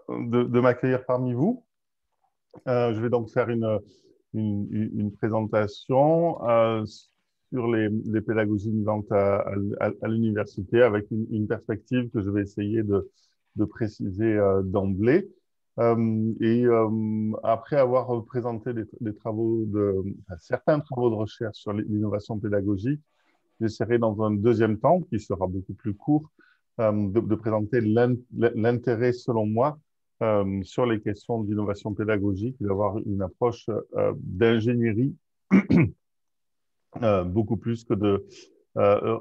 de m'accueillir parmi vous. Je vais donc faire une présentation sur les pédagogies innovantes à l'université avec une perspective que je vais essayer de préciser d'emblée. Après avoir présenté des travaux enfin, certains travaux de recherche sur l'innovation pédagogique, j'essaierai dans un deuxième temps, qui sera beaucoup plus court, de présenter l'intérêt, selon moi, sur les questions d'innovation pédagogique et d'avoir une approche d'ingénierie beaucoup plus que de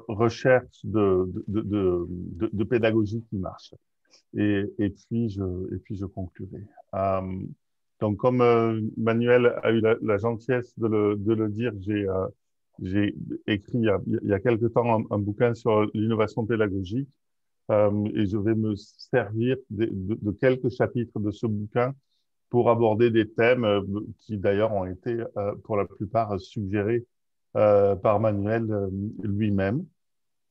recherche de pédagogie qui marche. Et puis je conclurai. Donc, comme Manuel a eu la gentillesse de le dire, j'ai écrit il y a quelque temps un bouquin sur l'innovation pédagogique et je vais me servir de quelques chapitres de ce bouquin pour aborder des thèmes qui d'ailleurs ont été pour la plupart suggérés par Manuel lui-même.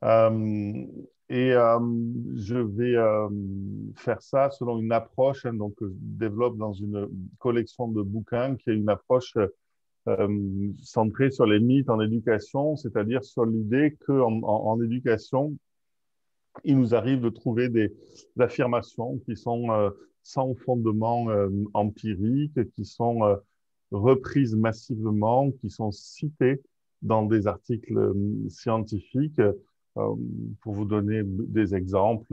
Euh, et je vais faire ça selon une approche donc, que je développe dans une collection de bouquins qui est une approche centrée sur les mythes en éducation, c'est-à-dire sur l'idée qu'en éducation, il nous arrive de trouver des affirmations qui sont sans fondement empirique, qui sont reprises massivement, qui sont citées dans des articles scientifiques. Pour vous donner des exemples,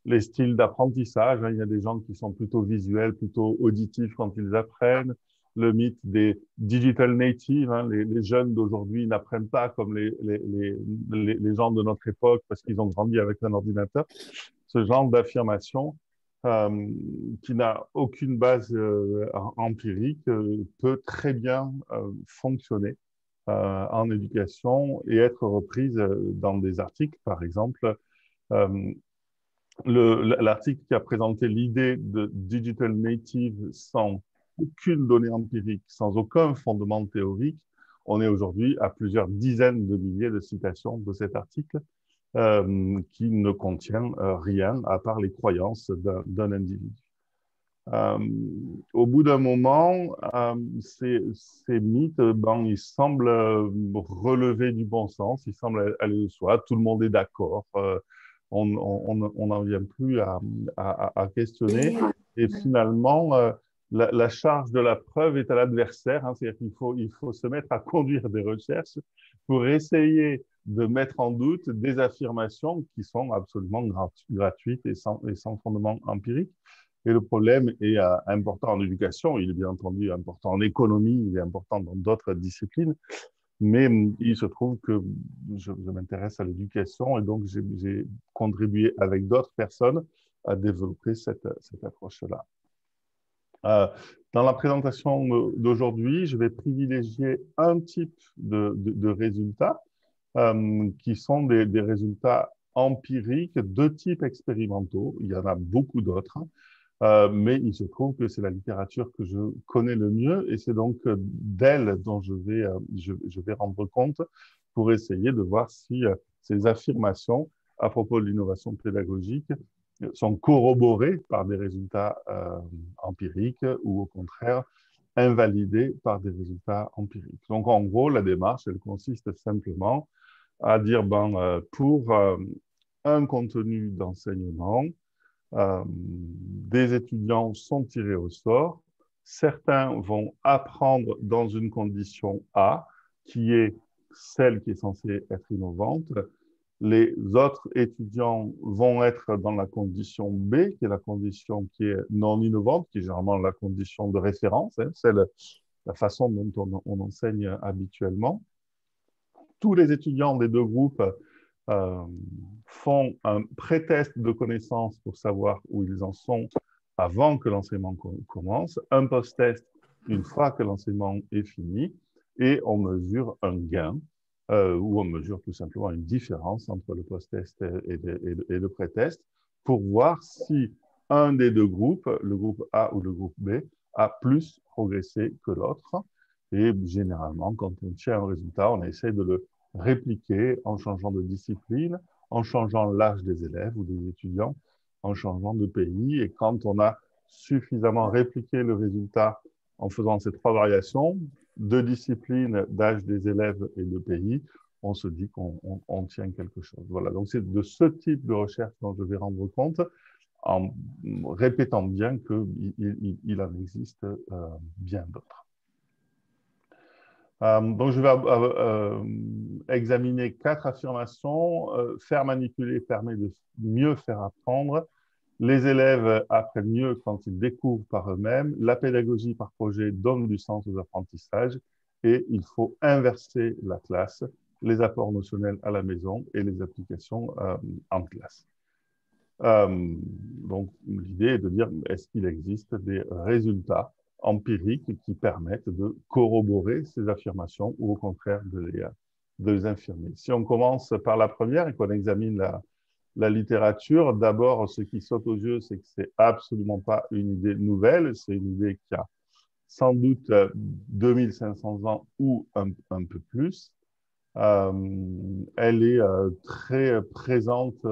les styles d'apprentissage, hein, il y a des gens qui sont plutôt visuels, plutôt auditifs quand ils apprennent. Le mythe des digital natives, hein, les jeunes d'aujourd'hui n'apprennent pas comme les gens de notre époque parce qu'ils ont grandi avec un ordinateur. Ce genre d'affirmation qui n'a aucune base empirique peut très bien fonctionner en éducation et être reprise dans des articles. Par exemple, euh, l'article qui a présenté l'idée de digital native sans aucune donnée empirique, sans aucun fondement théorique, on est aujourd'hui à plusieurs dizaines de milliers de citations de cet article qui ne contient rien à part les croyances d'un individu. Euh, Au bout d'un moment, ces mythes, ben, ils semblent relever du bon sens, ils semblent aller de soi, tout le monde est d'accord, on n'en vient plus à questionner. Et finalement, la charge de la preuve est à l'adversaire, hein, c'est-à-dire il faut se mettre à conduire des recherches pour essayer de mettre en doute des affirmations qui sont absolument gratuites et sans fondement empirique. Et le problème est important en éducation, il est bien entendu important en économie, il est important dans d'autres disciplines, mais il se trouve que je m'intéresse à l'éducation et donc j'ai contribué avec d'autres personnes à développer cette approche-là. Euh, Dans la présentation d'aujourd'hui, je vais privilégier un type de résultats qui sont des résultats empiriques de type expérimentaux. Il y en a beaucoup d'autres. Mais il se trouve que c'est la littérature que je connais le mieux et c'est donc d'elle dont je vais rendre compte pour essayer de voir si ces affirmations à propos de l'innovation pédagogique sont corroborées par des résultats empiriques ou au contraire invalidées par des résultats empiriques. Donc en gros, la démarche, elle consiste simplement à dire, ben, pour un contenu d'enseignement, des étudiants sont tirés au sort. Certains vont apprendre dans une condition A, qui est celle qui est censée être innovante. Les autres étudiants vont être dans la condition B, qui est la condition qui est non innovante, qui est généralement la condition de référence, hein, c'est la façon dont on enseigne habituellement. Tous les étudiants des deux groupes euh, font un pré-test de connaissances pour savoir où ils en sont avant que l'enseignement commence, un post-test une fois que l'enseignement est fini, et on mesure un gain, ou on mesure tout simplement une différence entre le post-test et le pré-test, pour voir si un des deux groupes, le groupe A ou le groupe B, a plus progressé que l'autre. Et généralement, quand on tient un résultat, on essaie de le répliquer en changeant de discipline, en changeant l'âge des élèves ou des étudiants, en changeant de pays. Et quand on a suffisamment répliqué le résultat en faisant ces trois variations, de discipline, d'âge des élèves et de pays, on se dit qu'on tient quelque chose. Voilà, donc c'est de ce type de recherche dont je vais rendre compte en répétant bien qu'il en existe bien d'autres. Donc, je vais examiner 4 affirmations. Faire manipuler permet de mieux faire apprendre. Les élèves apprennent mieux quand ils découvrent par eux-mêmes. La pédagogie par projet donne du sens aux apprentissages. Et il faut inverser la classe, les apports notionnels à la maison et les applications en classe. Donc, l'idée est de dire, est-ce qu'il existe des résultats empiriques qui permettent de corroborer ces affirmations ou au contraire de les infirmer. Si on commence par la première et qu'on examine la littérature, d'abord, ce qui saute aux yeux, c'est que c'est absolument pas une idée nouvelle, c'est une idée qui a sans doute 2500 ans ou un peu plus. Elle est très présente,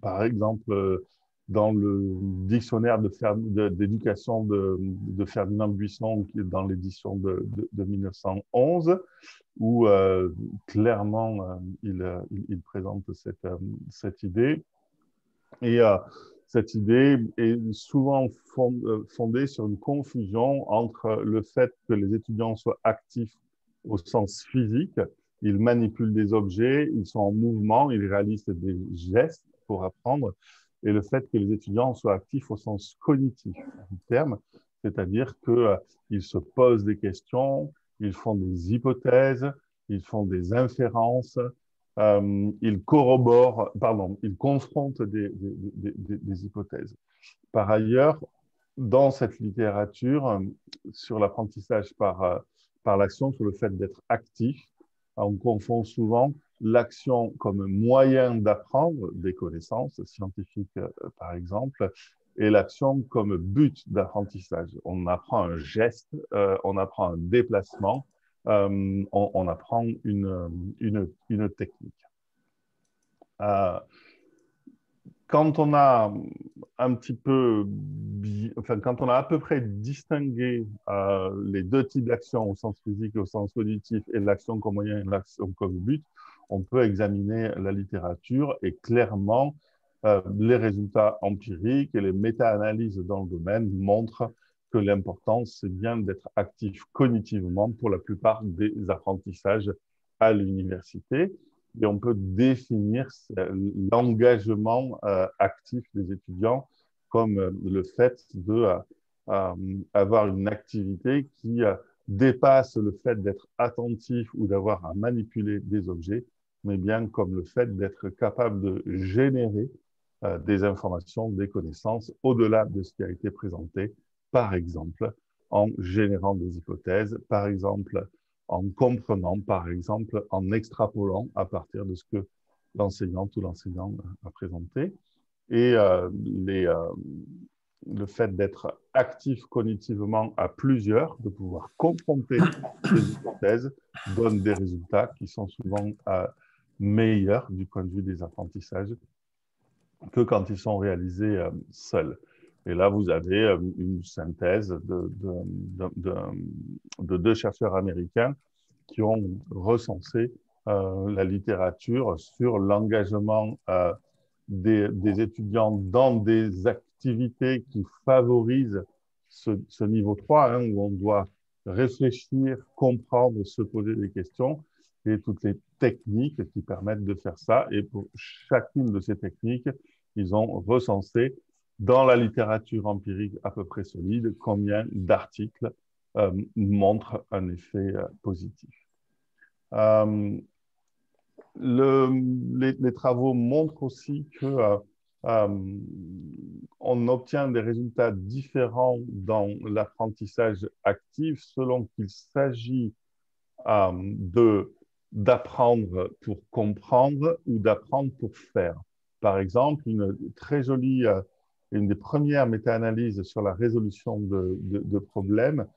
par exemple, dans le dictionnaire d'éducation de Ferdinand Buisson, qui est dans l'édition de 1911, où clairement il présente cette idée. Et cette idée est souvent fondée sur une confusion entre le fait que les étudiants soient actifs au sens physique, ils manipulent des objets, ils sont en mouvement, ils réalisent des gestes pour apprendre, et le fait que les étudiants soient actifs au sens cognitif du terme, c'est-à-dire qu'ils se posent des questions, ils font des hypothèses, ils font des inférences, ils corroborent, pardon, ils confrontent des hypothèses. Par ailleurs, dans cette littérature, sur l'apprentissage par l'action, sur le fait d'être actif, on confond souvent l'action comme moyen d'apprendre des connaissances scientifiques, par exemple, et l'action comme but d'apprentissage. On apprend un geste, on apprend un déplacement, on apprend une technique. Quand on a un petit peu, enfin, quand on a à peu près distingué les deux types d'actions au sens physique et au sens cognitif, et l'action comme moyen et l'action comme but, on peut examiner la littérature et clairement, les résultats empiriques et les méta-analyses dans le domaine montrent que l'important, c'est bien d'être actif cognitivement pour la plupart des apprentissages à l'université. Et on peut définir l'engagement actif des étudiants comme le fait d'avoir une activité qui dépasse le fait d'être attentif ou d'avoir à manipuler des objets, mais bien comme le fait d'être capable de générer des informations, des connaissances au-delà de ce qui a été présenté, par exemple en générant des hypothèses, par exemple en comprenant, par exemple, en extrapolant à partir de ce que l'enseignante ou l'enseignant a présenté. Et le fait d'être actif cognitivement à plusieurs, de pouvoir confronter des hypothèses, donne des résultats qui sont souvent meilleurs du point de vue des apprentissages que quand ils sont réalisés seuls. Et là, vous avez une synthèse de deux chercheurs américains qui ont recensé la littérature sur l'engagement des étudiants dans des activités qui favorisent ce niveau 3, hein, où on doit réfléchir, comprendre, se poser des questions, et toutes les techniques qui permettent de faire ça. Et pour chacune de ces techniques, ils ont recensé dans la littérature empirique à peu près solide combien d'articles montrent un effet positif. Les travaux montrent aussi que on obtient des résultats différents dans l'apprentissage actif selon qu'il s'agit d'apprendre pour comprendre ou d'apprendre pour faire. Par exemple, une des premières méta-analyses sur la résolution de problèmes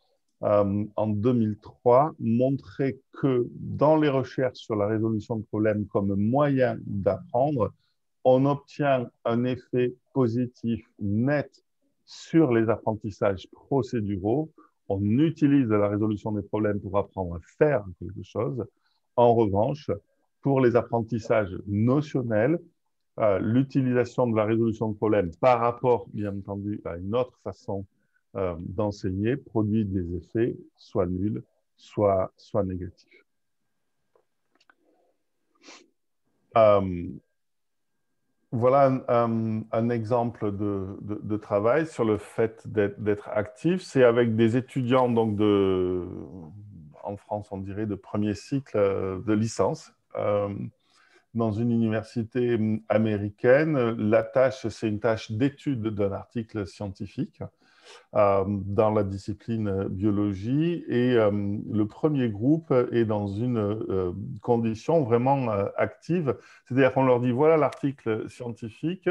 en 2003 montrait que dans les recherches sur la résolution de problèmes comme moyen d'apprendre, on obtient un effet positif, net sur les apprentissages procéduraux. On utilise la résolution des problèmes pour apprendre à faire quelque chose. En revanche, pour les apprentissages notionnels, l'utilisation de la résolution de problèmes par rapport, bien entendu, à une autre façon d'enseigner produit des effets soit nuls, soit négatifs. Voilà un exemple de travail sur le fait d'être actif. C'est avec des étudiants donc en France, on dirait, de premier cycle de licence. Dans une université américaine, la tâche, c'est une tâche d'étude d'un article scientifique dans la discipline biologie. Et le premier groupe est dans une condition vraiment active. C'est-à-dire qu'on leur dit, voilà l'article scientifique,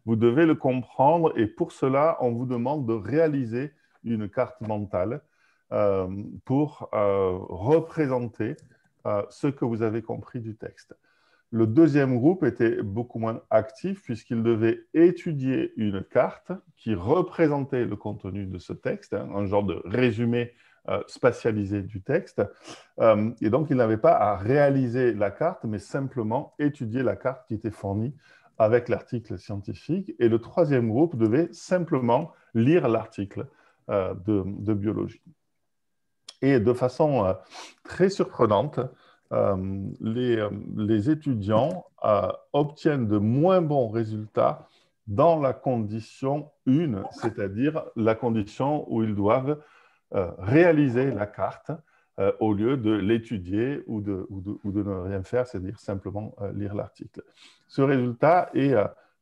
vous devez le comprendre et pour cela, on vous demande de réaliser une carte mentale pour représenter ce que vous avez compris du texte. Le deuxième groupe était beaucoup moins actif puisqu'il devait étudier une carte qui représentait le contenu de ce texte, hein, un genre de résumé spatialisé du texte. Et donc, il n'avait pas à réaliser la carte, mais simplement étudier la carte qui était fournie avec l'article scientifique. Et le troisième groupe devait simplement lire l'article de biologie. Et de façon très surprenante, les étudiants obtiennent de moins bons résultats dans la condition 1, c'est-à-dire la condition où ils doivent réaliser la carte au lieu de l'étudier ou de ne rien faire, c'est-à-dire simplement lire l'article. Ce résultat est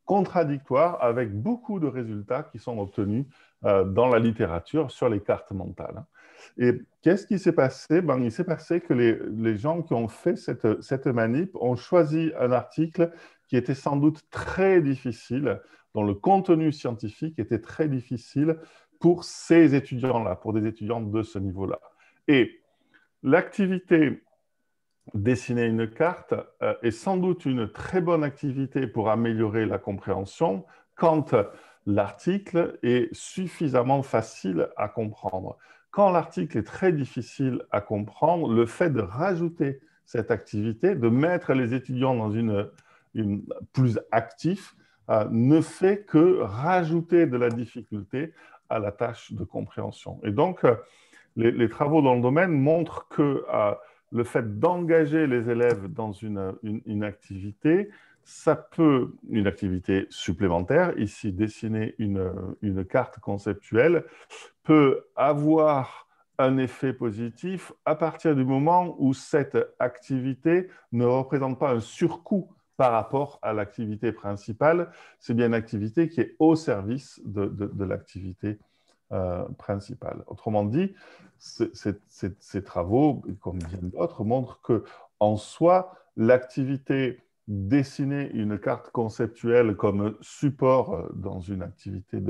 contradictoire avec beaucoup de résultats qui sont obtenus dans la littérature sur les cartes mentales. Et qu'est-ce qui s'est passé? Il s'est passé que les gens qui ont fait cette manip ont choisi un article qui était sans doute très difficile, dont le contenu scientifique était très difficile pour ces étudiants-là, pour des étudiants de ce niveau-là. Et l'activité dessiner une carte est sans doute une très bonne activité pour améliorer la compréhension quand l'article est suffisamment facile à comprendre. Quand l'article est très difficile à comprendre, le fait de rajouter cette activité, de mettre les étudiants dans une plus actif, ne fait que rajouter de la difficulté à la tâche de compréhension. Et donc, les travaux dans le domaine montrent que le fait d'engager les élèves dans une activité, ça peut, une activité supplémentaire, ici dessiner une carte conceptuelle, peut avoir un effet positif à partir du moment où cette activité ne représente pas un surcoût par rapport à l'activité principale. C'est bien une activité qui est au service de l'activité principale. Autrement dit, ces travaux, comme bien d'autres, montrent qu'en soi, l'activité dessiner une carte conceptuelle comme support dans une activité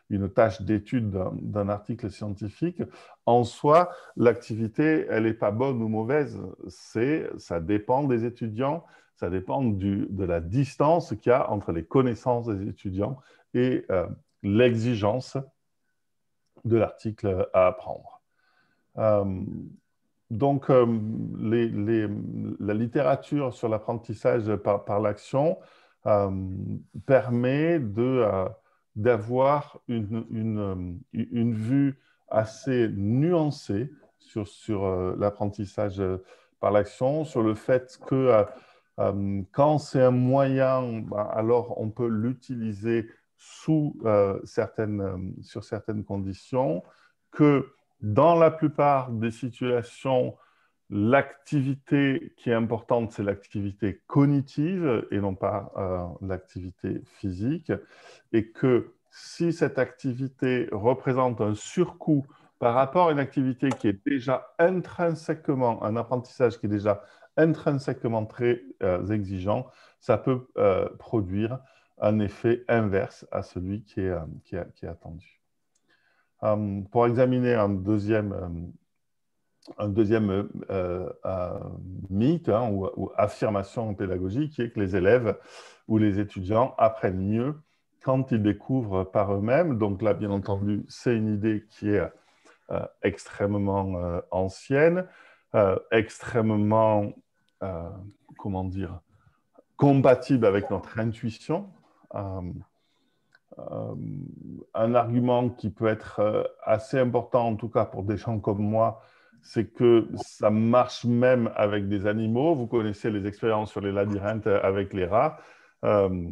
une tâche d'étude d'un article scientifique, en soi, l'activité, elle n'est pas bonne ou mauvaise. Ça dépend des étudiants, ça dépend de la distance qu'il y a entre les connaissances des étudiants et l'exigence de l'article à apprendre. Donc, la littérature sur l'apprentissage par l'action permet d'avoir une vue assez nuancée sur l'apprentissage par l'action, sur le fait que quand c'est un moyen, alors on peut l'utiliser sur certaines conditions, que dans la plupart des situations, l'activité qui est importante, c'est l'activité cognitive et non pas l'activité physique. Et que si cette activité représente un surcoût par rapport à une activité qui est déjà intrinsèquement, un apprentissage qui est déjà intrinsèquement très exigeant, ça peut produire un effet inverse à celui qui est attendu. Pour examiner un deuxième mythe ou affirmation pédagogique, qui est que les élèves ou les étudiants apprennent mieux quand ils découvrent par eux-mêmes. Donc là, bien entendu, c'est une idée qui est extrêmement ancienne, extrêmement, comment dire, compatible avec notre intuition. Euh, un argument qui peut être assez important, en tout cas pour des gens comme moi, c'est que ça marche même avec des animaux. Vous connaissez les expériences sur les labyrinthes avec les rats. Euh,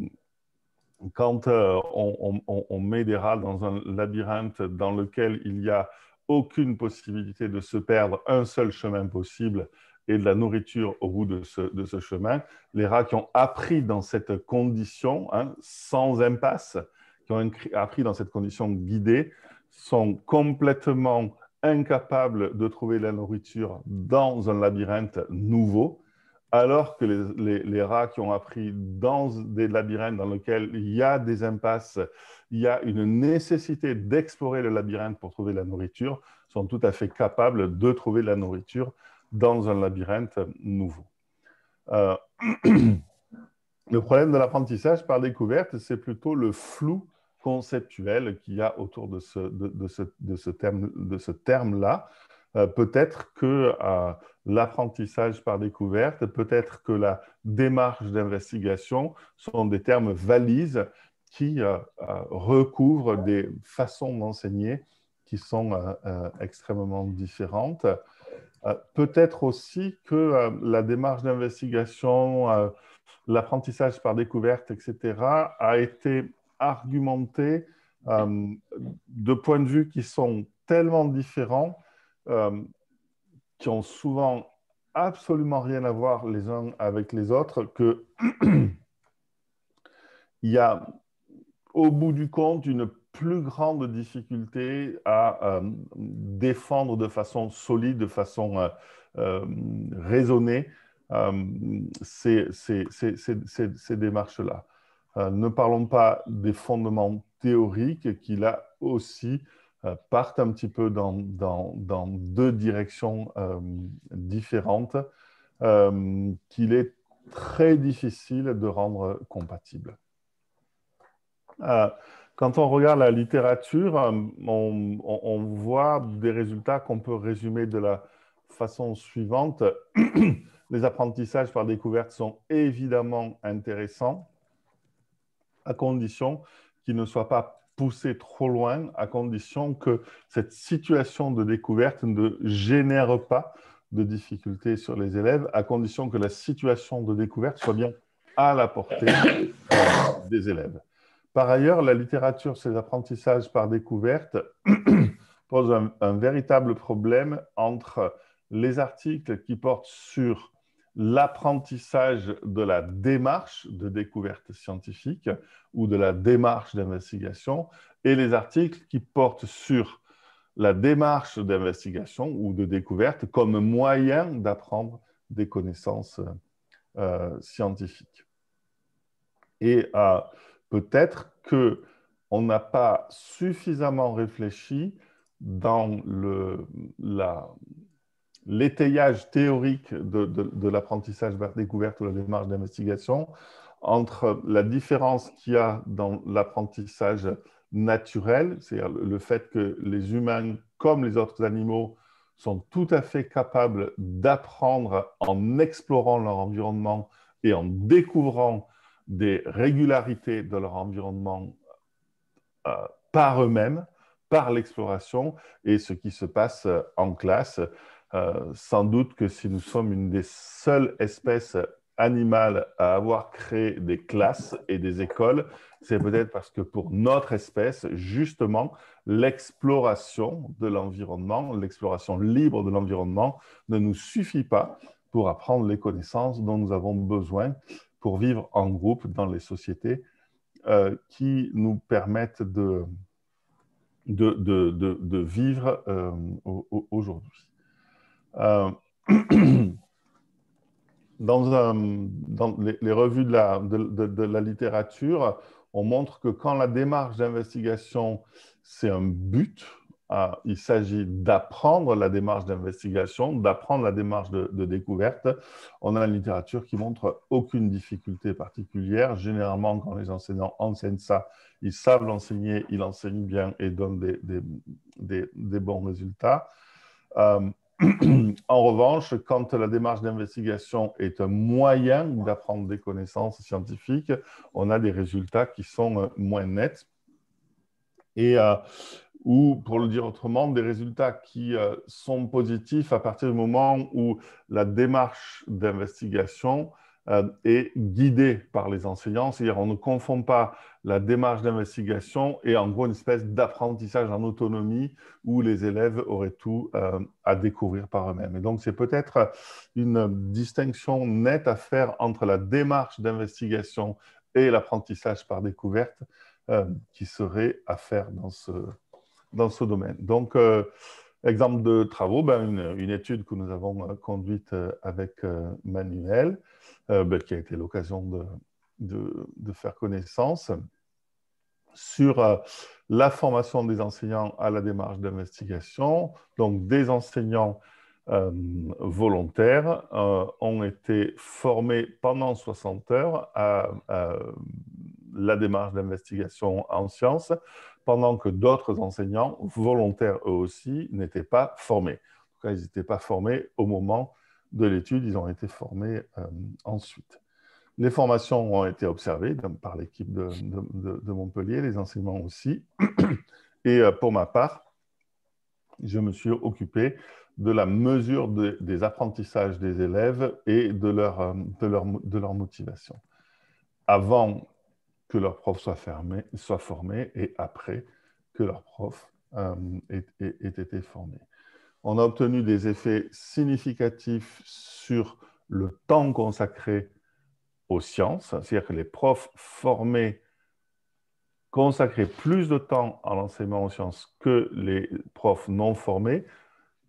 quand on met des rats dans un labyrinthe dans lequel il n'y a aucune possibilité de se perdre, un seul chemin possible et de la nourriture au bout de ce chemin, les rats qui ont appris dans cette condition, hein, sans impasse, qui ont appris dans cette condition guidée, sont complètement incapables de trouver la nourriture dans un labyrinthe nouveau, alors que les rats qui ont appris dans des labyrinthes dans lesquels il y a des impasses, il y a une nécessité d'explorer le labyrinthe pour trouver la nourriture, sont tout à fait capables de trouver la nourriture dans un labyrinthe nouveau. Euh, le problème de l'apprentissage par découverte, c'est plutôt le flou conceptuel qu'il y a autour de ce terme-là. Peut-être que l'apprentissage par découverte, peut-être que la démarche d'investigation sont des termes valises qui recouvrent des façons d'enseigner qui sont extrêmement différentes. Peut-être aussi que la démarche d'investigation, l'apprentissage par découverte, etc., a été argumenté de points de vue qui sont tellement différents, qui ont souvent absolument rien à voir les uns avec les autres, que il y a au bout du compte une plus grande difficulté à défendre de façon solide, de façon raisonnée ces démarches-là. Ne parlons pas des fondements théoriques qui, là aussi, partent un petit peu dans deux directions différentes qu'il est très difficile de rendre compatibles. Quand on regarde la littérature, on voit des résultats qu'on peut résumer de la façon suivante. Les apprentissages par découverte sont évidemment intéressants, à condition qu'ils ne soient pas poussés trop loin, à condition que cette situation de découverte ne génère pas de difficultés sur les élèves, à condition que la situation de découverte soit bien à la portée des élèves. Par ailleurs, la littérature sur les apprentissages par découverte pose un véritable problème entre les articles qui portent sur l'apprentissage de la démarche de découverte scientifique ou de la démarche d'investigation et les articles qui portent sur la démarche d'investigation ou de découverte comme moyen d'apprendre des connaissances scientifiques. Et peut-être qu'on n'a pas suffisamment réfléchi dans l'étayage théorique de l'apprentissage par découverte ou la démarche d'investigation entre la différence qu'il y a dans l'apprentissage naturel, c'est-à-dire le fait que les humains, comme les autres animaux, sont tout à fait capables d'apprendre en explorant leur environnement et en découvrant des régularités de leur environnement par eux-mêmes, par l'exploration, et ce qui se passe en classe. Sans doute que si nous sommes une des seules espèces animales à avoir créé des classes et des écoles, c'est peut-être parce que pour notre espèce, justement, l'exploration de l'environnement, l'exploration libre de l'environnement ne nous suffit pas pour apprendre les connaissances dont nous avons besoin pour vivre en groupe dans les sociétés qui nous permettent de vivre aujourd'hui. Dans les revues de la littérature, on montre que quand la démarche d'investigation, c'est un but, il s'agit d'apprendre la démarche d'investigation, d'apprendre la démarche de découverte. On a une littérature qui montre aucune difficulté particulière. Généralement, quand les enseignants enseignent ça, ils savent l'enseigner, ils l'enseignent bien et donnent des bons résultats. En revanche, quand la démarche d'investigation est un moyen d'apprendre des connaissances scientifiques, on a des résultats qui sont moins nets et ou, pour le dire autrement, des résultats qui sont positifs à partir du moment où la démarche d'investigation est guidée par les enseignants. C'est-à-dire on ne confond pas la démarche d'investigation et en gros une espèce d'apprentissage en autonomie où les élèves auraient tout à découvrir par eux-mêmes. Et donc c'est peut-être une distinction nette à faire entre la démarche d'investigation et l'apprentissage par découverte qui serait à faire dans ce domaine. Donc, exemple de travaux, une étude que nous avons conduite avec Manuel, qui a été l'occasion de faire connaissance sur la formation des enseignants à la démarche d'investigation. Donc, des enseignants volontaires ont été formés pendant 60 heures à la démarche d'investigation en sciences, pendant que d'autres enseignants volontaires eux aussi n'étaient pas formés. En tout cas, ils n'étaient pas formés au moment de l'étude, ils ont été formés ensuite. Les formations ont été observées par l'équipe de Montpellier, les enseignements aussi. Et pour ma part, je me suis occupé de la mesure des apprentissages des élèves et de leur motivation, avant que leur prof soit formé et après que leur prof ait été formé. On a obtenu des effets significatifs sur le temps consacré aux sciences, c'est-à-dire que les profs formés consacraient plus de temps à l'enseignement aux sciences que les profs non formés.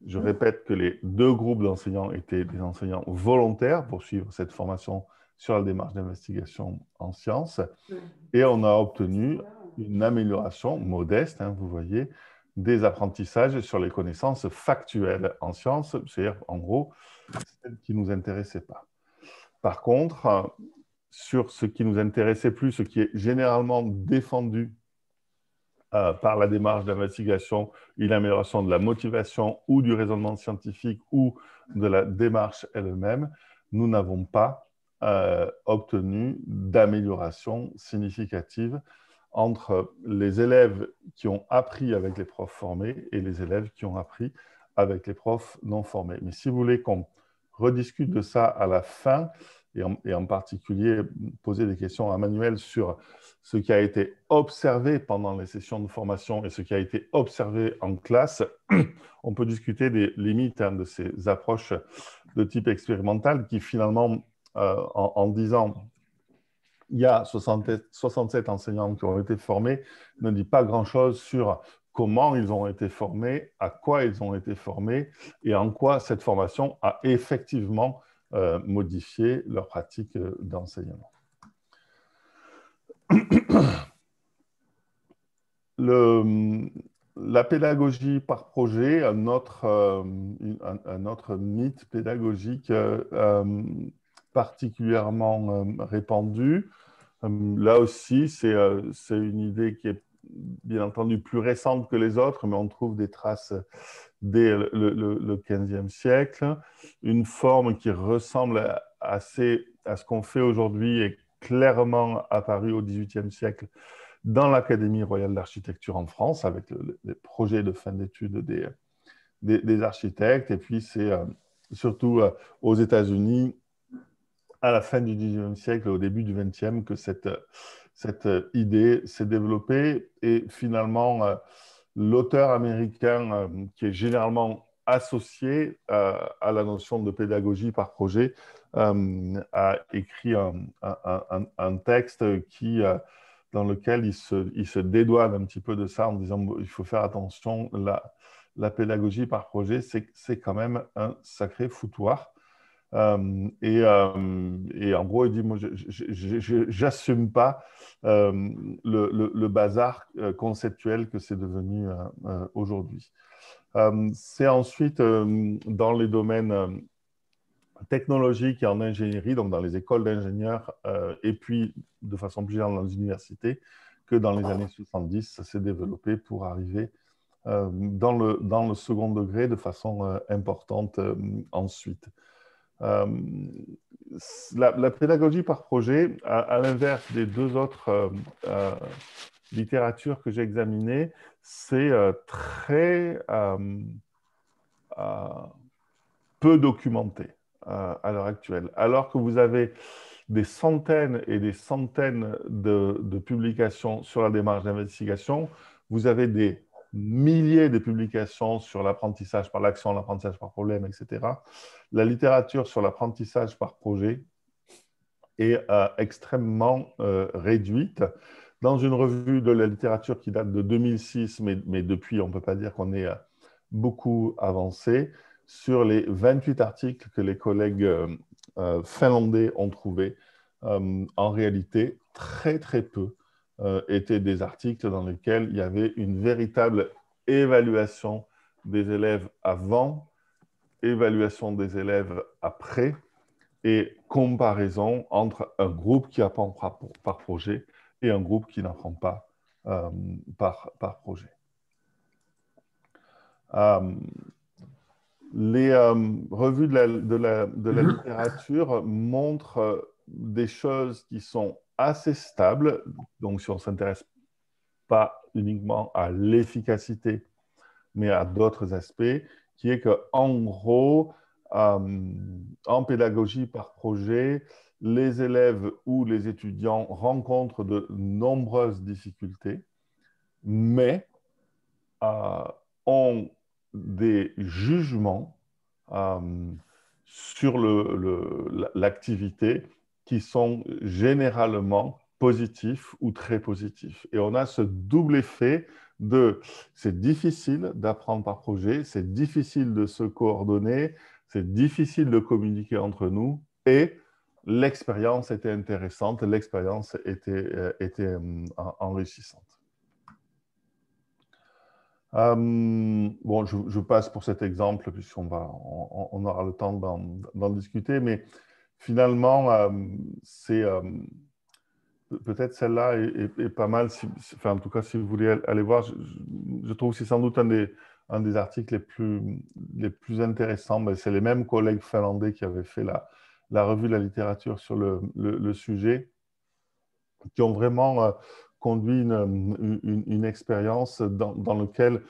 Je répète que les deux groupes d'enseignants étaient des enseignants volontaires pour suivre cette formation sur la démarche d'investigation en sciences. Et on a obtenu une amélioration modeste, vous voyez, des apprentissages sur les connaissances factuelles en sciences, c'est-à-dire, en gros, celles qui ne nous intéressaient pas. Par contre, sur ce qui nous intéressait plus, ce qui est généralement défendu par la démarche d'investigation, une amélioration de la motivation ou du raisonnement scientifique ou de la démarche elle-même, nous n'avons pas obtenu d'amélioration significative entre les élèves qui ont appris avec les profs formés et les élèves qui ont appris avec les profs non formés. Mais si vous voulez qu'on rediscute de ça à la fin, et en particulier poser des questions à Manuel sur ce qui a été observé pendant les sessions de formation et ce qui a été observé en classe, on peut discuter des limites de ces approches de type expérimental qui finalement, en disant il y a 67 enseignants qui ont été formés, ne dit pas grand-chose sur comment ils ont été formés, à quoi ils ont été formés et en quoi cette formation a effectivement modifié leur pratique d'enseignement. La pédagogie par projet, un autre mythe pédagogique particulièrement répandu. Là aussi, c'est une idée qui est bien entendu plus récente que les autres, mais on trouve des traces dès le XVe siècle. Une forme qui ressemble assez à ce qu'on fait aujourd'hui est clairement apparue au XVIIIe siècle dans l'Académie royale d'architecture en France, avec les projets de fin d'études des architectes. Et puis, c'est surtout aux États-Unis, à la fin du XIXe siècle et au début du XXe, que cette idée s'est développée. Et finalement, l'auteur américain qui est généralement associé à la notion de pédagogie par projet a écrit un texte dans lequel il se dédouane un petit peu de ça en disant il faut faire attention, la pédagogie par projet, c'est quand même un sacré foutoir. Et en gros, il dit, moi, j'assume pas le bazar conceptuel que c'est devenu aujourd'hui. C'est ensuite dans les domaines technologiques et en ingénierie, donc dans les écoles d'ingénieurs, et puis de façon plus générale dans les universités, que dans les années 70, ça s'est développé pour arriver dans le second degré de façon importante ensuite. Euh, la pédagogie par projet, à l'inverse des deux autres littératures que j'ai examinées, c'est très euh, peu documenté à l'heure actuelle. Alors que vous avez des centaines et des centaines de publications sur la démarche d'investigation, vous avez des milliers de publications sur l'apprentissage par l'action, l'apprentissage par problème, etc. La littérature sur l'apprentissage par projet est extrêmement réduite. Dans une revue de la littérature qui date de 2006, mais depuis, on ne peut pas dire qu'on est beaucoup avancé, sur les 28 articles que les collègues finlandais ont trouvés, en réalité, très très peu étaient des articles dans lesquels il y avait une véritable évaluation des élèves avant, évaluation des élèves après, et comparaison entre un groupe qui apprend par projet et un groupe qui n'apprend pas par projet. Les revues de la littérature montrent des choses qui sont assez stables. Donc, si on ne s'intéresse pas uniquement à l'efficacité, mais à d'autres aspects, qui est qu'en gros, en pédagogie par projet, les élèves ou les étudiants rencontrent de nombreuses difficultés, mais ont des jugements sur l'activité qui sont généralement positifs ou très positifs. Et on a ce double effet de c'est difficile d'apprendre par projet, c'est difficile de se coordonner, c'est difficile de communiquer entre nous et l'expérience était intéressante, l'expérience était enrichissante. Bon, je passe pour cet exemple puisqu'on aura le temps d'en discuter, mais finalement, c'est peut-être celle-là est pas mal. Enfin, en tout cas, si vous voulez aller voir, je trouve que c'est sans doute un des articles les plus intéressants. Ben, c'est les mêmes collègues finlandais qui avaient fait la revue de la littérature sur le sujet, qui ont vraiment conduit une expérience dans laquelle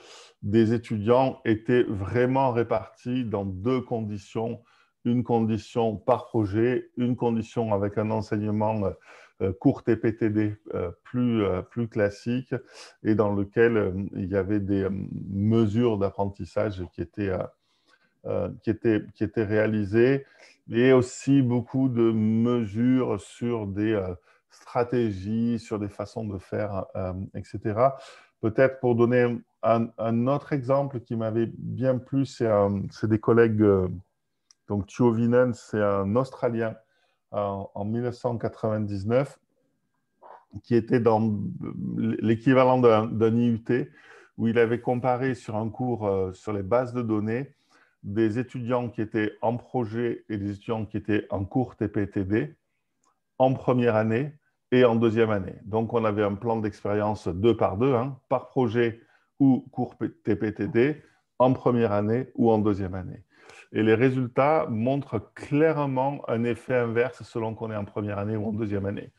des étudiants étaient vraiment répartis dans deux conditions. Une condition par projet, une condition avec un enseignement court TPTD plus classique et dans lequel il y avait des mesures d'apprentissage qui étaient réalisées et aussi beaucoup de mesures sur des stratégies, sur des façons de faire, etc. Peut-être pour donner un autre exemple qui m'avait bien plu, c'est des collègues, donc Tuovinen, c'est un Australien en 1999 qui était dans l'équivalent d'un IUT, où il avait comparé sur un cours sur les bases de données des étudiants qui étaient en projet et des étudiants qui étaient en cours TPTD en première année et en deuxième année. Donc, on avait un plan d'expérience 2 par 2, hein, par projet ou cours TPTD, en première année ou en deuxième année. Et les résultats montrent clairement un effet inverse selon qu'on est en première année ou en deuxième année.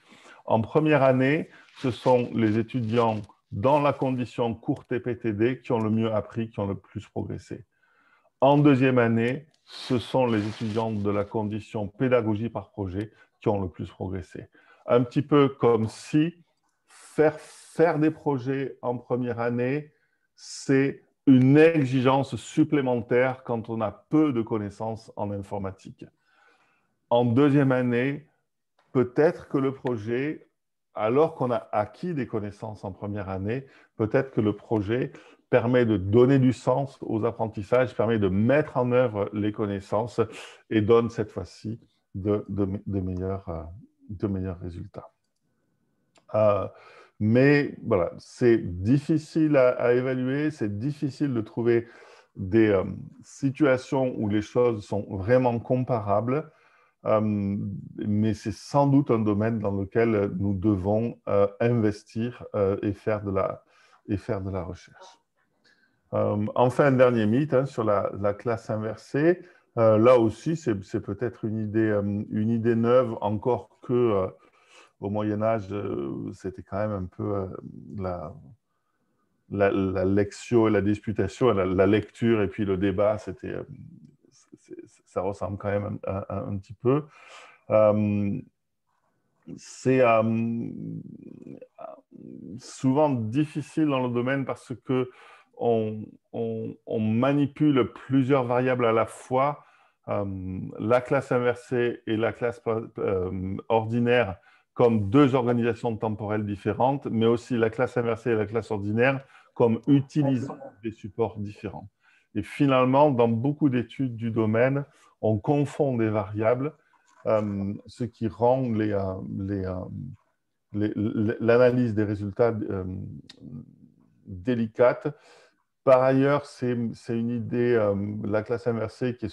En première année, ce sont les étudiants dans la condition cours TPTD qui ont le mieux appris, qui ont le plus progressé. En deuxième année, ce sont les étudiants de la condition pédagogie par projet qui ont le plus progressé. Un petit peu comme si faire des projets en première année, c'est une exigence supplémentaire quand on a peu de connaissances en informatique. En deuxième année, peut-être que le projet alors qu'on a acquis des connaissances en première année, peut-être que le projet permet de donner du sens aux apprentissages, permet de mettre en œuvre les connaissances et donne cette fois-ci de meilleurs résultats. Mais voilà, c'est difficile à évaluer, c'est difficile de trouver des situations où les choses sont vraiment comparables, mais c'est sans doute un domaine dans lequel nous devons investir et faire de la recherche. Enfin, un dernier mythe hein, sur la classe inversée. Là aussi, c'est peut-être une idée neuve, encore que au Moyen Âge, c'était quand même un peu la lectio et la disputation, la lecture et puis le débat, ça ressemble quand même un petit peu. C'est souvent difficile dans le domaine parce que on manipule plusieurs variables à la fois. La classe inversée et la classe ordinaire comme deux organisations temporelles différentes, mais aussi la classe inversée et la classe ordinaire comme utilisant des supports différents. Et finalement, dans beaucoup d'études du domaine, on confond des variables, ce qui rend l'analyse des résultats délicate. Par ailleurs, c'est une idée, la classe inversée, qui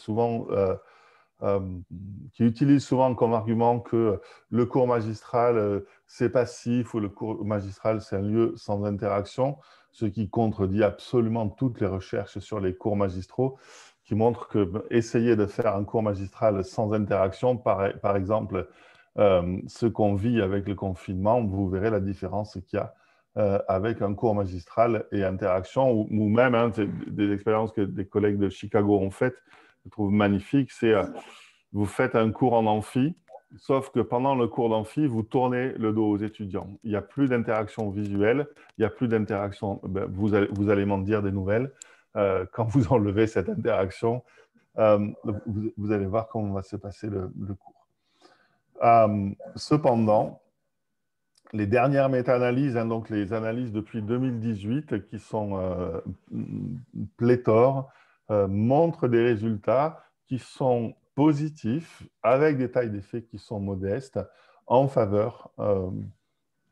utilise souvent comme argument que le cours magistral, c'est passif, ou le cours magistral, c'est un lieu sans interaction, ce qui contredit absolument toutes les recherches sur les cours magistraux, qui montrent que essayer de faire un cours magistral sans interaction, par exemple, ce qu'on vit avec le confinement, vous verrez la différence qu'il y a avec un cours magistral et interaction, ou même hein, des expériences que des collègues de Chicago ont faites, je trouve magnifique, c'est vous faites un cours en amphi, sauf que pendant le cours d'amphi, vous tournez le dos aux étudiants. Il n'y a plus d'interaction visuelle, il n'y a plus d'interaction, ben, vous allez m'en dire des nouvelles. Quand vous enlevez cette interaction, vous allez voir comment va se passer le cours. Cependant, les dernières méta-analyses, hein, donc les analyses depuis 2018 qui sont pléthores, montrent des résultats qui sont positifs avec des tailles d'effet qui sont modestes en faveur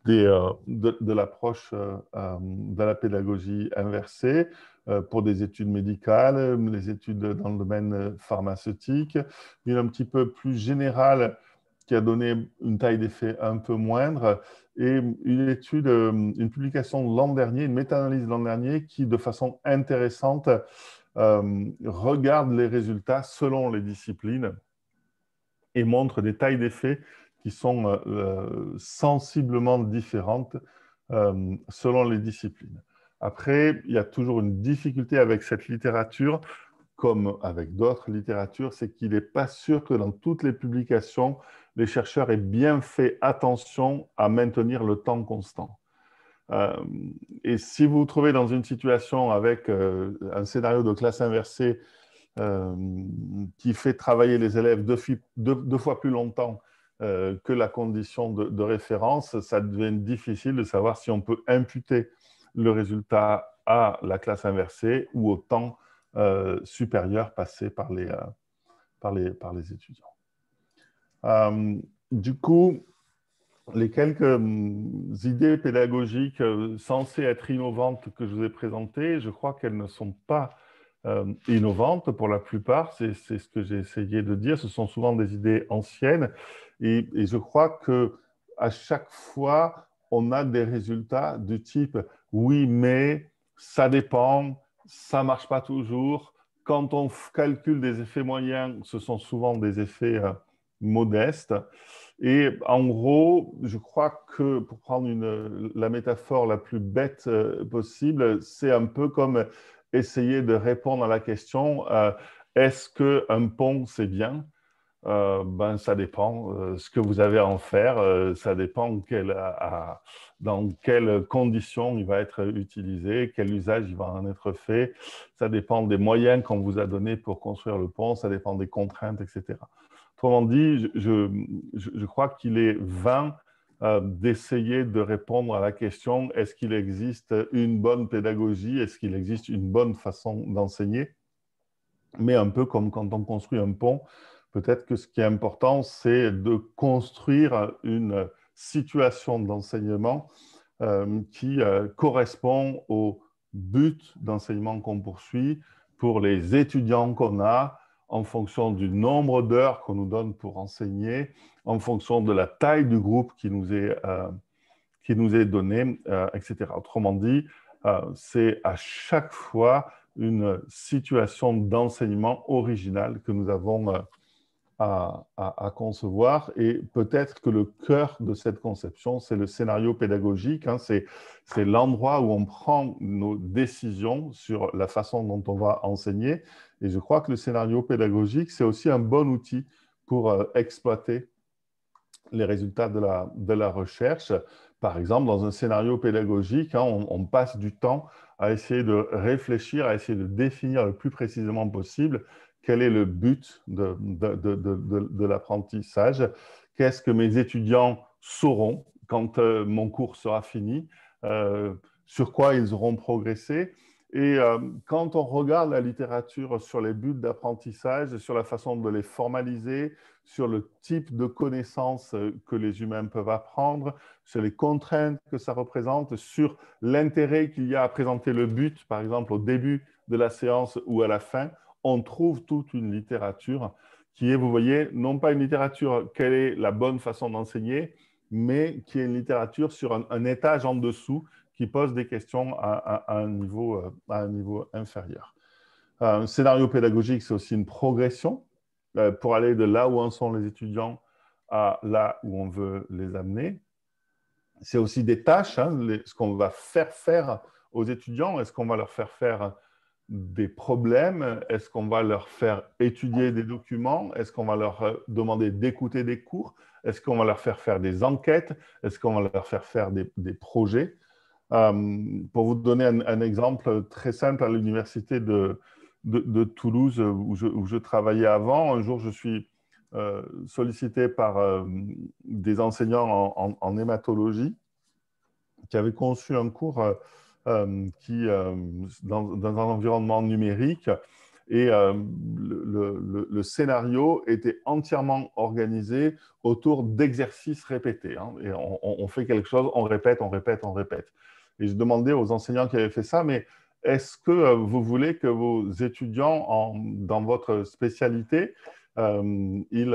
de l'approche de la pédagogie inversée pour des études médicales, les études dans le domaine pharmaceutique, une un petit peu plus générale qui a donné une taille d'effet un peu moindre, et une étude, une publication de l'an dernier, une méta-analyse de l'an dernier qui, de façon intéressante, regarde les résultats selon les disciplines et montre des tailles d'effet qui sont sensiblement différentes selon les disciplines. Après, il y a toujours une difficulté avec cette littérature, comme avec d'autres littératures, c'est qu'il n'est pas sûr que dans toutes les publications, les chercheurs aient bien fait attention à maintenir le temps constant. Et si vous vous trouvez dans une situation avec un scénario de classe inversée qui fait travailler les élèves deux fois plus longtemps que la condition de référence, ça devient difficile de savoir si on peut imputer le résultat à la classe inversée ou au temps supérieur passé par les étudiants. Du coup, les quelques idées pédagogiques censées être innovantes que je vous ai présentées, je crois qu'elles ne sont pas innovantes pour la plupart. C'est ce que j'ai essayé de dire. Ce sont souvent des idées anciennes. Et je crois qu'à chaque fois, on a des résultats du type « oui, mais ça dépend, ça ne marche pas toujours ». Quand on calcule des effets moyens, ce sont souvent des effets modestes. Et en gros, je crois que, pour prendre la métaphore la plus bête possible, c'est un peu comme essayer de répondre à la question est-ce qu'un pont, c'est bien? Ben, ça dépend. Ce que vous avez à en faire, ça dépend dans quelles conditions il va être utilisé, quel usage il va en être fait. Ça dépend des moyens qu'on vous a donnés pour construire le pont, ça dépend des contraintes, etc. Autrement dit, je crois qu'il est vain d'essayer de répondre à la question, est-ce qu'il existe une bonne pédagogie, est-ce qu'il existe une bonne façon d'enseigner? Mais un peu comme quand on construit un pont, peut-être que ce qui est important, c'est de construire une situation d'enseignement qui correspond au but d'enseignement qu'on poursuit pour les étudiants qu'on a, en fonction du nombre d'heures qu'on nous donne pour enseigner, en fonction de la taille du groupe qui nous est donné, etc. Autrement dit, c'est à chaque fois une situation d'enseignement originale que nous avons à concevoir. Et peut-être que le cœur de cette conception, c'est le scénario pédagogique. Hein, c'est l'endroit où on prend nos décisions sur la façon dont on va enseigner. Et je crois que le scénario pédagogique, c'est aussi un bon outil pour exploiter les résultats de la recherche. Par exemple, dans un scénario pédagogique, hein, on passe du temps à essayer de réfléchir, à essayer de définir le plus précisément possible quel est le but de l'apprentissage, qu'est-ce que mes étudiants sauront quand mon cours sera fini, sur quoi ils auront progressé. Et quand on regarde la littérature sur les buts d'apprentissage, sur la façon de les formaliser, sur le type de connaissances que les humains peuvent apprendre, sur les contraintes que ça représente, sur l'intérêt qu'il y a à présenter le but, par exemple au début de la séance ou à la fin, on trouve toute une littérature qui est, vous voyez, non pas une littérature quelle est la bonne façon d'enseigner, mais qui est une littérature sur un étage en dessous qui pose des questions à un niveau inférieur. Un scénario pédagogique, c'est aussi une progression pour aller de là où en sont les étudiants à là où on veut les amener. C'est aussi des tâches, hein, ce qu'on va faire aux étudiants. Est-ce qu'on va leur faire faire des problèmes? Est-ce qu'on va leur faire étudier des documents? Est-ce qu'on va leur demander d'écouter des cours? Est-ce qu'on va leur faire faire des enquêtes? Est-ce qu'on va leur faire faire des projets? Pour vous donner un exemple très simple, à l'université de Toulouse, où je travaillais avant, un jour, je suis sollicité par des enseignants en hématologie qui avaient conçu un cours dans un environnement numérique. Et le scénario était entièrement organisé autour d'exercices répétés. Hein. Et on fait quelque chose, on répète, on répète, on répète. Et je demandais aux enseignants qui avaient fait ça, mais est-ce que vous voulez que vos étudiants dans votre spécialité, ils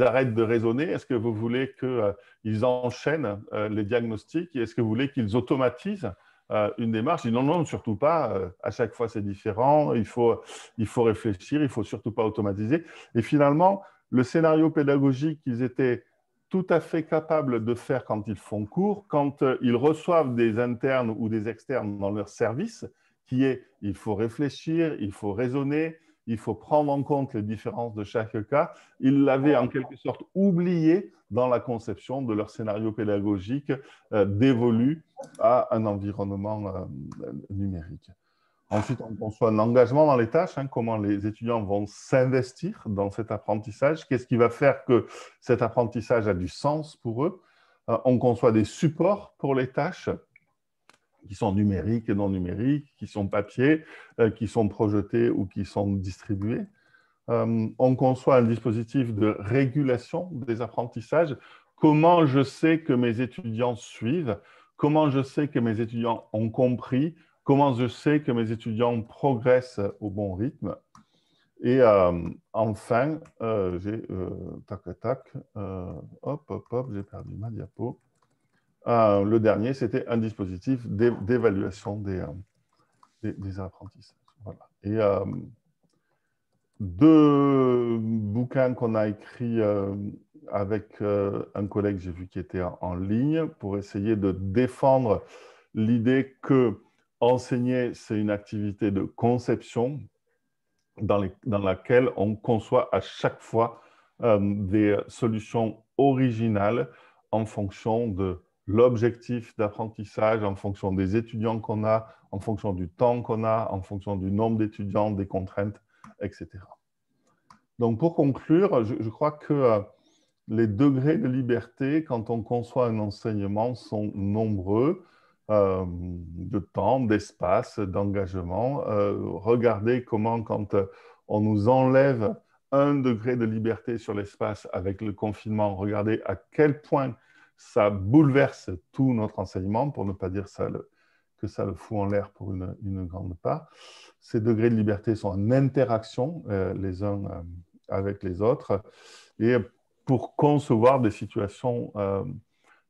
arrêtent de raisonner? Est-ce que vous voulez qu'ils enchaînent les diagnostics? Et est-ce que vous voulez qu'ils automatisent une démarche? Je dis non, non, surtout pas. À chaque fois, c'est différent. Il faut réfléchir. Il ne faut surtout pas automatiser. Et finalement, le scénario pédagogique qu'ils étaient tout à fait capables de faire quand ils font cours, quand ils reçoivent des internes ou des externes dans leur service, qui est il faut réfléchir, il faut raisonner, il faut prendre en compte les différences de chaque cas, ils l'avaient en quelque sorte oublié dans la conception de leur scénario pédagogique dévolu à un environnement numérique. Ensuite, on conçoit un engagement dans les tâches, hein, comment les étudiants vont s'investir dans cet apprentissage, qu'est-ce qui va faire que cet apprentissage a du sens pour eux. On conçoit des supports pour les tâches qui sont numériques et non numériques, qui sont papier, qui sont projetés ou qui sont distribués. On conçoit un dispositif de régulation des apprentissages. Comment je sais que mes étudiants suivent? Comment je sais que mes étudiants ont compris? Comment je sais que mes étudiants progressent au bon rythme? Et enfin, j'ai perdu ma diapo. Le dernier, c'était un dispositif d'évaluation des apprentissages. Voilà. Et deux bouquins qu'on a écrits avec un collègue, j'ai vu qui était en ligne, pour essayer de défendre l'idée que enseigner, c'est une activité de conception dans laquelle on conçoit à chaque fois des solutions originales en fonction de l'objectif d'apprentissage, en fonction des étudiants qu'on a, en fonction du temps qu'on a, en fonction du nombre d'étudiants, des contraintes, etc. Donc, pour conclure, je crois que les degrés de liberté, quand on conçoit un enseignement, sont nombreux, de temps, d'espace, d'engagement. Regardez comment, quand on nous enlève 1 degré de liberté sur l'espace avec le confinement, regardez à quel point ça bouleverse tout notre enseignement, pour ne pas dire que ça le fout en l'air pour une grande part. Ces degrés de liberté sont en interaction les uns avec les autres. Et pour concevoir des situations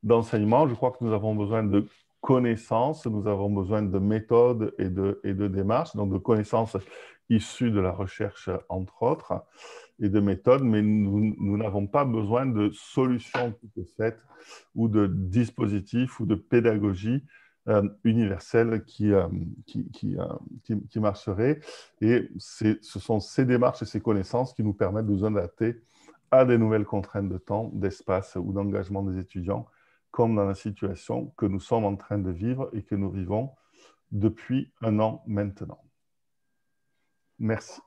d'enseignement, je crois que nous avons besoin de connaissances, nous avons besoin de méthodes et de démarches, donc de connaissances issues de la recherche, entre autres, et de méthodes, mais nous n'avons pas besoin de solutions toutes faites ou de dispositifs ou de pédagogie universelle qui marcherait. Et ce sont ces démarches et ces connaissances qui nous permettent de nous adapter à des nouvelles contraintes de temps, d'espace ou d'engagement des étudiants, comme dans la situation que nous sommes en train de vivre et que nous vivons depuis 1 an maintenant. Merci.